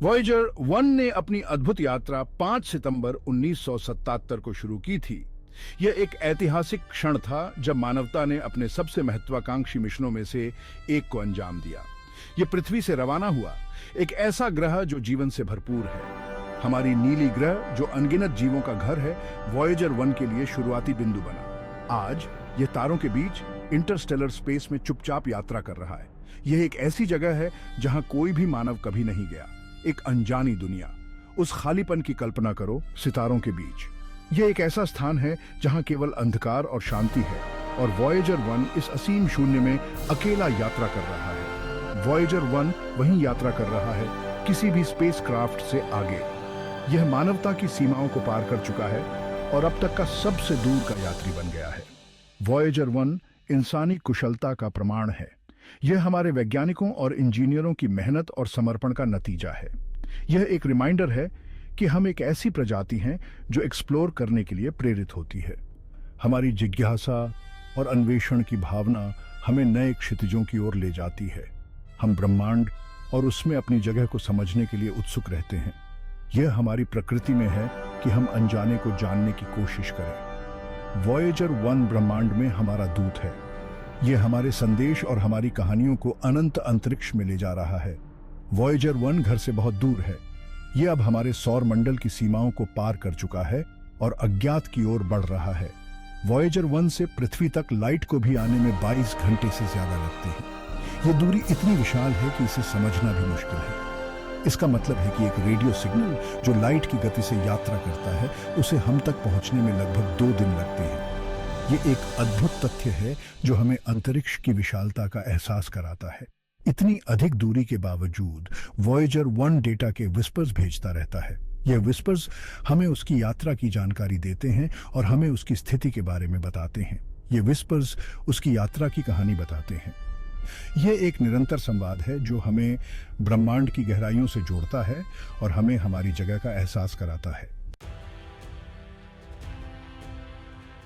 Voyager 1 ने अपनी अद्भुत यात्रा 5 सितंबर 1977 को शुरू की थी। यह एक ऐतिहासिक क्षण था जब मानवता ने अपने सबसे महत्वाकांक्षी मिशनों में से एक को अंजाम दिया। यह पृथ्वी से रवाना हुआ, एक ऐसा ग्रह जो जीवन से भरपूर है। हमारी नीली ग्रह जो अनगिनत जीवों का घर है, वॉयेजर 1 के लिए शुरुआती बिंदु बना। आज यह तारों के बीच इंटरस्टेलर स्पेस में चुपचाप यात्रा कर रहा है। यह एक ऐसी जगह है जहां कोई भी मानव कभी नहीं गया, एक अनजानी दुनिया। उस खालीपन की कल्पना करो, सितारों के बीच। यह एक ऐसा स्थान है जहां केवल अंधकार और शांति है, और वॉयेजर 1 इस असीम शून्य में अकेला यात्रा कर रहा है। वॉयेजर 1 वहीं यात्रा कर रहा है, किसी भी स्पेसक्राफ्ट से आगे। यह मानवता की सीमाओं को पार कर चुका है और अब तक का सबसे दूर का यात्री बन गया है। वॉयेजर 1 इंसानी कुशलता का प्रमाण है। यह हमारे वैज्ञानिकों और इंजीनियरों की मेहनत और समर्पण का नतीजा है। यह एक रिमाइंडर है कि हम एक ऐसी प्रजाति हैं जो एक्सप्लोर करने के लिए प्रेरित होती है। हमारी जिज्ञासा और अन्वेषण की भावना हमें नए क्षितिजों की ओर ले जाती है। हम ब्रह्मांड और उसमें अपनी जगह को समझने के लिए उत्सुक रहते हैं। यह हमारी प्रकृति में है कि हम अनजाने को जानने की कोशिश करें। वॉयेजर 1 ब्रह्मांड में हमारा दूत है। यह हमारे संदेश और हमारी कहानियों को अनंत अंतरिक्ष में ले जा रहा है। वॉयेजर 1 घर से बहुत दूर है। यह अब हमारे सौर मंडल की सीमाओं को पार कर चुका है और अज्ञात की ओर बढ़ रहा है। वॉयेजर 1 से पृथ्वी तक लाइट को भी आने में 22 घंटे से ज्यादा लगते हैं। यह दूरी इतनी विशाल है कि इसे समझना भी मुश्किल है। इसका मतलब है कि एक रेडियो सिग्नल जो लाइट की गति से यात्रा करता है, उसे हम तक पहुंचने में लगभग 2 दिन लगते हैं। यह एक अद्भुत तथ्य है जो हमें अंतरिक्ष की विशालता का एहसास कराता है। इतनी अधिक दूरी के बावजूद वॉयेजर 1 डेटा के विस्पर्स भेजता रहता है। यह विस्पर्स हमें उसकी यात्रा की जानकारी देते हैं और हमें उसकी स्थिति के बारे में बताते हैं। ये विस्पर्स उसकी यात्रा की कहानी बताते हैं। यह एक निरंतर संवाद है जो हमें ब्रह्मांड की गहराइयों से जोड़ता है और हमें हमारी जगह का एहसास कराता है।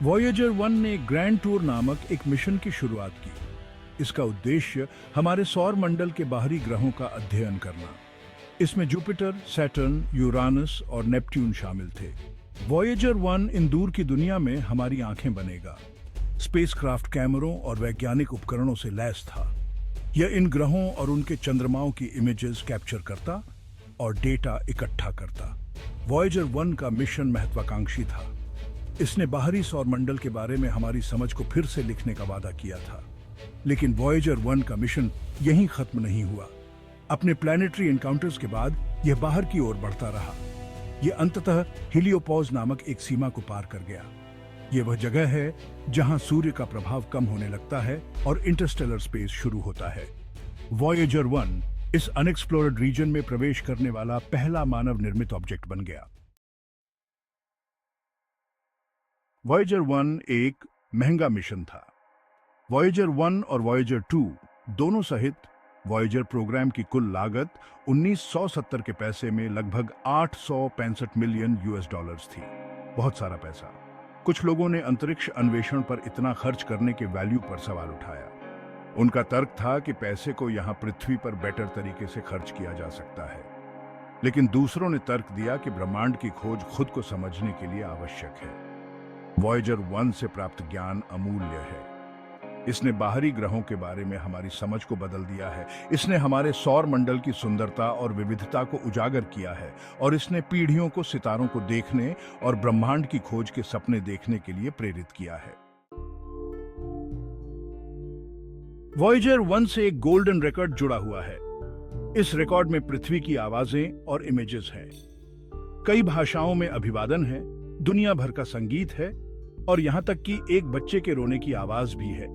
वॉयेजर 1 ने ग्रैंड टूर नामक एक मिशन की शुरुआत की। इसका उद्देश्य हमारे सौर मंडल के बाहरी ग्रहों का अध्ययन करना। इसमें जुपिटर, सैटर्न, यूरानस और नेपट्यून शामिल थे। वॉयेजर 1 इन दूर की दुनिया में हमारी आंखें बनेगा। स्पेसक्राफ्ट कैमरों और वैज्ञानिक उपकरणों से लैस था। यह इन ग्रहों और उनके चंद्रमाओं की इमेजेस कैप्चर करता और डेटा इकट्ठा करता। वॉयेजर 1 का मिशन महत्वाकांक्षी था। इसने बाहरी सौर मंडल के बारे में हमारी समझ को फिर से लिखने का वादा किया था। लेकिन वॉयेजर 1 का मिशन यहीं खत्म नहीं हुआ। अपने प्लैनेटरी एनकाउंटर्स के बाद यह बाहर की ओर बढ़ता रहा। यह अंततः हीलियोपॉज नामक एक सीमा को पार कर गया। यह वह जगह है जहां सूर्य का प्रभाव कम होने लगता है और इंटरस्टेलर स्पेस शुरू होता है। वॉयेजर 1 इस अनएक्सप्लोर्ड रीजन में प्रवेश करने वाला पहला मानव निर्मित ऑब्जेक्ट बन गया। वॉयेजर 1 एक महंगा मिशन था। वॉयेजर 1 और वॉयेजर 2 दोनों सहित वॉयेजर प्रोग्राम की कुल लागत 1970 के पैसे में लगभग 865 मिलियन यूएस डॉलर्स थी। बहुत सारा पैसा। कुछ लोगों ने अंतरिक्ष अन्वेषण पर इतना खर्च करने के वैल्यू पर सवाल उठाया। उनका तर्क था कि पैसे को यहां पृथ्वी पर बेटर तरीके से खर्च किया जा सकता है। लेकिन दूसरों ने तर्क दिया कि ब्रह्मांड की खोज खुद को समझने के लिए आवश्यक है। वॉयेजर 1 से प्राप्त ज्ञान अमूल्य है। इसने बाहरी ग्रहों के बारे में हमारी समझ को बदल दिया है। इसने हमारे सौर मंडल की सुंदरता और विविधता को उजागर किया है और इसने पीढ़ियों को सितारों को देखने और ब्रह्मांड की खोज के सपने देखने के लिए प्रेरित किया है। वॉयेजर 1 से एक गोल्डन रिकॉर्ड जुड़ा हुआ है। इस रिकॉर्ड में पृथ्वी की आवाजें और इमेजेस हैं। कई भाषाओं में अभिवादन है, दुनिया भर का संगीत है और यहां तक कि एक बच्चे के रोने की आवाज भी है।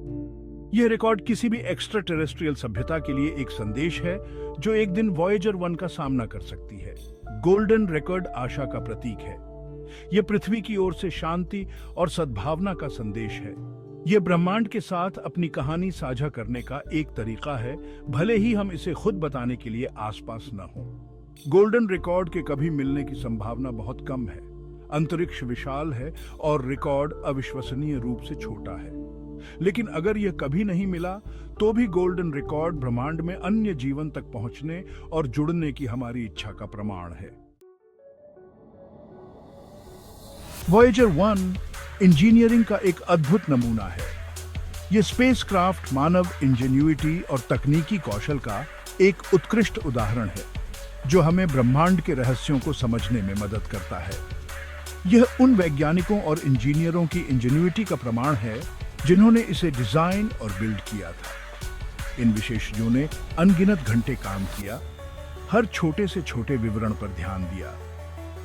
यह रिकॉर्ड किसी भी एक्स्ट्रा टेरेस्ट्रियल सभ्यता के लिए एक संदेश है जो एक दिन वॉयेजर 1 का सामना कर सकती है। गोल्डन रिकॉर्ड आशा का प्रतीक है। यह पृथ्वी की ओर से शांति और सद्भावना का संदेश है। यह ब्रह्मांड के साथ अपनी कहानी साझा करने का एक तरीका है, भले ही हम इसे खुद बताने के लिए आसपास न हो। गोल्डन रिकॉर्ड के कभी मिलने की संभावना बहुत कम है। अंतरिक्ष विशाल है और रिकॉर्ड अविश्वसनीय रूप से छोटा है। लेकिन अगर यह कभी नहीं मिला तो भी गोल्डन रिकॉर्ड ब्रह्मांड में अन्य जीवन तक पहुंचने और जुड़ने की हमारी इच्छा का प्रमाण है। वॉयेजर 1 इंजीनियरिंग का एक अद्भुत नमूना है। यह स्पेसक्राफ्ट मानव इंजेन्युइटी और तकनीकी कौशल का एक उत्कृष्ट उदाहरण है जो हमें ब्रह्मांड के रहस्यों को समझने में मदद करता है। यह उन वैज्ञानिकों और इंजीनियरों की इंजेन्युइटी का प्रमाण है जिन्होंने इसे डिजाइन और बिल्ड किया था। इन विशेषज्ञों ने अनगिनत घंटे काम किया, हर छोटे से छोटे विवरण पर ध्यान दिया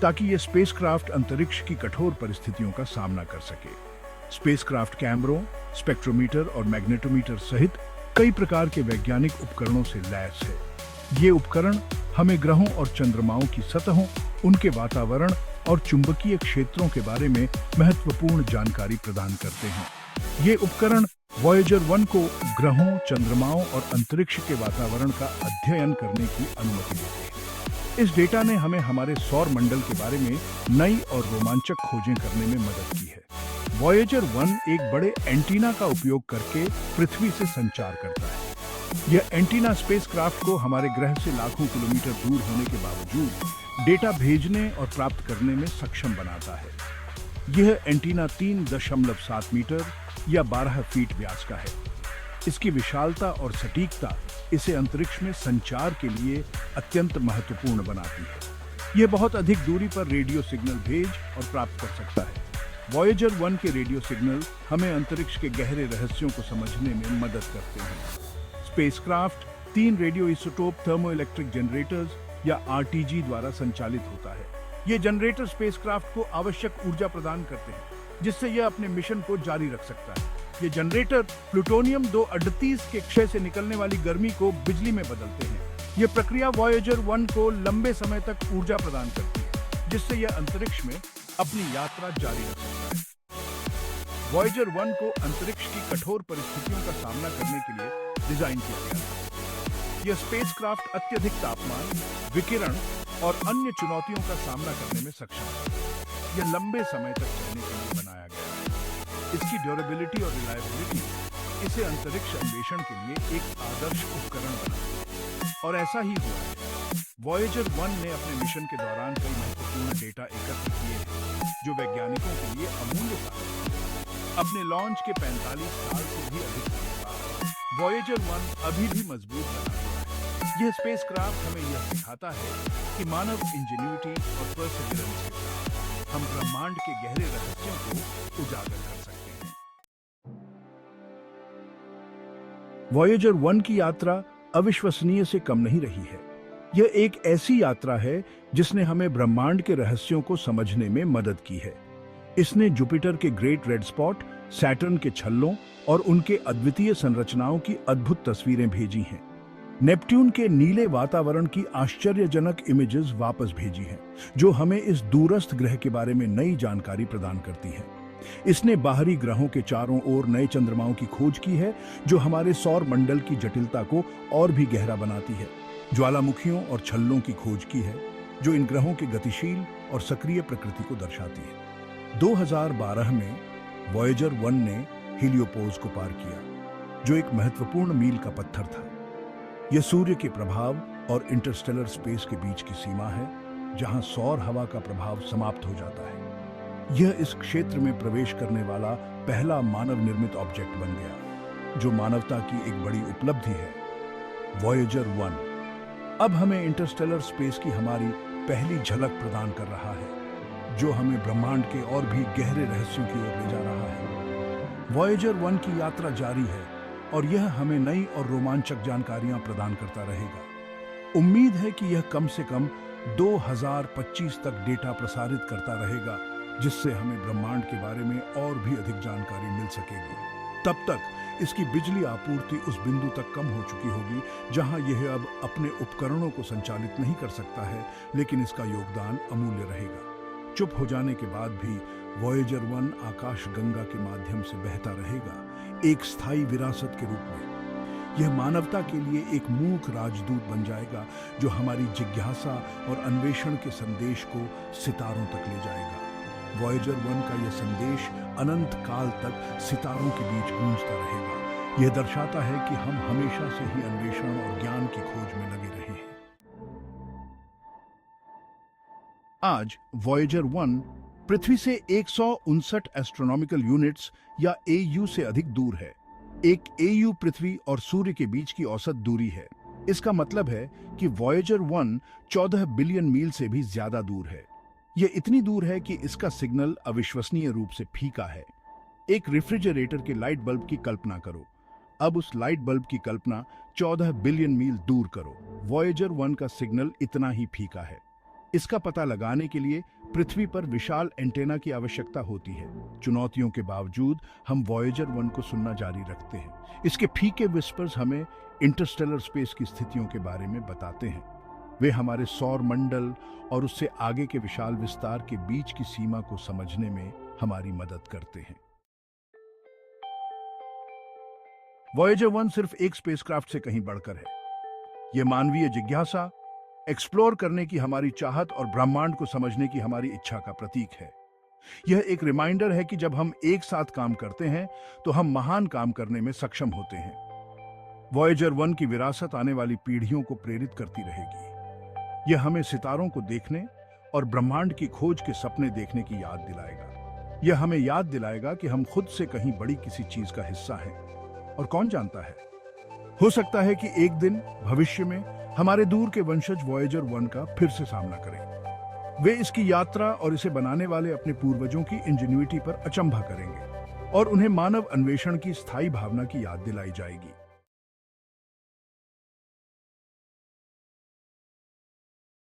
ताकि यह स्पेसक्राफ्ट अंतरिक्ष की कठोर परिस्थितियों का सामना कर सके। स्पेसक्राफ्ट कैमरों, स्पेक्ट्रोमीटर और मैग्नेटोमीटर सहित कई प्रकार के वैज्ञानिक उपकरणों से लैस है। ये उपकरण हमें ग्रहों और चंद्रमाओं की सतहों, उनके वातावरण और चुंबकीय क्षेत्रों के बारे में महत्वपूर्ण जानकारी प्रदान करते हैं। ये उपकरण वॉयेजर 1 को ग्रहों, चंद्रमाओं और अंतरिक्ष के वातावरण का अध्ययन करने की अनुमति देते हैं। इस डेटा ने हमें हमारे सौर मंडल के बारे में नई और रोमांचक खोजें करने में मदद की है। वॉयेजर 1 एक बड़े एंटीना का उपयोग करके पृथ्वी से संचार करता है। यह एंटीना स्पेसक्राफ्ट को हमारे ग्रह से लाखों किलोमीटर दूर होने के बावजूद डेटा भेजने और प्राप्त करने में सक्षम बनाता है। यह एंटीना 3.7 मीटर या 12 फीट व्यास का है। इसकी विशालता और सटीकता इसे अंतरिक्ष में संचार के लिए अत्यंत महत्वपूर्ण बनाती है। यह बहुत अधिक दूरी पर रेडियो सिग्नल भेज और प्राप्त कर सकता है। वॉयेजर 1 के रेडियो सिग्नल हमें अंतरिक्ष के गहरे रहस्यों को समझने में मदद करते हैं। Spacecraft 3 radio isotope thermoelectric generators या आरटीजी द्वारा संचालित होता है। ये जनरेटर स्पेसक्राफ्ट को आवश्यक ऊर्जा प्रदान करते हैं जिससे यह अपने मिशन को जारी रख सकता है। ये जनरेटर प्लूटोनियम 238 के क्षय से निकलने वाली गर्मी को बिजली में बदलते हैं। यह प्रक्रिया वॉयेजर 1 को लंबे समय तक ऊर्जा प्रदान करती है जिससे यह अंतरिक्ष में अपनी यात्रा जारी रख सकता है। वॉयेजर 1 को अंतरिक्ष की कठोर परिस्थितियों का सामना करने के लिए डिजाइन किया गया था। यह स्पेसक्राफ्ट अत्यधिक तापमान, विकिरण और अन्य चुनौतियों का सामना करने में सक्षम है। यह लंबे समय तक चलने के लिए बनाया गया है। इसकी ड्यूरेबिलिटी और रिलायबिलिटी इसे अंतरिक्ष अन्वेषण के लिए एक आदर्श उपकरण बनाती है। और ऐसा ही हुआ है। वॉयेजर 1 ने अपने मिशन के दौरान कई महत्वपूर्ण डेटा एकत्र किए हैं जो वैज्ञानिकों के लिए अमूल्य साबित हुए। अपने लॉन्च के 45 साल से भी अधिक समय बाद वॉयेजर 1 अभी भी मजबूत बना हुआ है। यह स्पेसक्राफ्ट हमें यह सिखाता है कि मानव इंजेन्युइटी और परसिवरेंस के साथ हम ब्रह्मांड के गहरे रहस्यों को उजागर कर सकते हैं। वॉयेजर 1 की यात्रा अविश्वसनीय से कम नहीं रही है। यह एक ऐसी यात्रा है जिसने हमें ब्रह्मांड के रहस्यों को समझने में मदद की है। इसने जुपिटर के ग्रेट रेड स्पॉट, सैटर्न के छल्लों और उनके अद्वितीय संरचनाओं की अद्भुत तस्वीरें भेजी हैं। नेपट्यून के नीले वातावरण की आश्चर्यजनक इमेजेस वापस भेजी हैं, जो हमें इस दूरस्थ ग्रह के बारे में नई जानकारी प्रदान करती हैं। इसने बाहरी ग्रहों के चारों ओर नए चंद्रमाओं की खोज की है, जो हमारे सौर मंडल की जटिलता को और भी गहरा बनाती है। ज्वालामुखियों और छल्लों की खोज की है, जो इन ग्रहों की गतिशील और सक्रिय प्रकृति को दर्शाती है। 2012 में वॉयेजर 1 ने हीलियोपोज को पार किया, जो एक महत्वपूर्ण मील का पत्थर था। यह सूर्य के प्रभाव और इंटरस्टेलर स्पेस के बीच की सीमा है, जहां सौर हवा का प्रभाव समाप्त हो जाता है। यह इस क्षेत्र में प्रवेश करने वाला पहला मानव निर्मित ऑब्जेक्ट बन गया, जो मानवता की एक बड़ी उपलब्धि है। वॉयेजर 1 अब हमें इंटरस्टेलर स्पेस की हमारी पहली झलक प्रदान कर रहा है, जो हमें ब्रह्मांड के और भी गहरे रहस्यों की ओर ले जा रहा है। वॉयेजर 1 की यात्रा जारी है और यह हमें नई और रोमांचक जानकारियां प्रदान करता रहेगा। उम्मीद है कि यह कम से कम 2025 तक डेटा प्रसारित करता रहेगा, जिससे हमें ब्रह्मांड के बारे में और भी अधिक जानकारी मिल सकेगी। तब तक इसकी बिजली आपूर्ति उस बिंदु तक कम हो चुकी होगी जहां यह अब अपने उपकरणों को संचालित नहीं कर सकता है, लेकिन इसका योगदान अमूल्य रहेगा। चुप हो जाने के बाद भी वॉयेजर 1 आकाश गंगा के माध्यम से बहता रहेगा, एक स्थायी विरासत के रूप में। यह मानवता के लिए एक मूक राजदूत बन जाएगा, जो हमारी जिज्ञासा और अन्वेषण के संदेश को सितारों तक ले जाएगा। वॉयेजर 1 का यह संदेश अनंत काल तक सितारों के बीच गूंजता रहेगा। यह दर्शाता है कि हम हमेशा से ही अन्वेषण और ज्ञान की खोज में लगे रहे हैं। आज वॉयेजर 1 पृथ्वी से 159 एस्ट्रोनॉमिकल यूनिट्स या AU से अधिक दूर है। एक AU पृथ्वी और सूर्य के बीच की औसत दूरी है। इसका मतलब है कि वॉयेजर 1 14 बिलियन मील से भी ज्यादा दूर है। यह इतनी दूर है कि इसका सिग्नल अविश्वसनीय रूप से फीका है। एक रेफ्रिजरेटर के लाइट बल्ब की कल्पना करो। अब उस लाइट बल्ब की कल्पना 14 बिलियन मील दूर करो। वॉयेजर 1 का सिग्नल इतना ही फीका है। इसका पता लगाने के लिए पृथ्वी पर विशाल एंटेना की आवश्यकता होती है। चुनौतियों के बावजूद हम वॉयेजर 1 को सुनना जारी रखते हैं। इसके फीके विस्पर्स हमें इंटरस्टेलर स्पेस की स्थितियों के बारे में बताते हैं। वे हमारे सौर मंडल और उससे आगे के विशाल विस्तार के बीच की सीमा को समझने में हमारी मदद करते हैं। वॉयेजर 1 सिर्फ एक स्पेसक्राफ्ट से कहीं बढ़कर है। यह मानवीय जिज्ञासा, एक्सप्लोर करने की हमारी चाहत और ब्रह्मांड को समझने की हमारी इच्छा का प्रतीक है। यह एक रिमाइंडर है कि जब हम एक साथ काम करते हैं तो हम महान काम करने में सक्षम होते हैं। वॉयेजर 1 की विरासत आने वाली पीढ़ियों को प्रेरित करती रहेगी। यह हमें सितारों को देखने और ब्रह्मांड की खोज के सपने देखने की याद दिलाएगा। यह हमें याद दिलाएगा कि हम खुद से कहीं बड़ी किसी चीज का हिस्सा हैं। और कौन जानता है, हो सकता है कि एक दिन भविष्य में हमारे दूर के वंशज वॉयेजर 1 का फिर से सामना करें। वे इसकी यात्रा और इसे बनाने वाले अपने पूर्वजों की इंजेन्युइटी पर अचंभा करेंगे और उन्हें मानव अन्वेषण की स्थायी भावना की याद दिलाई जाएगी।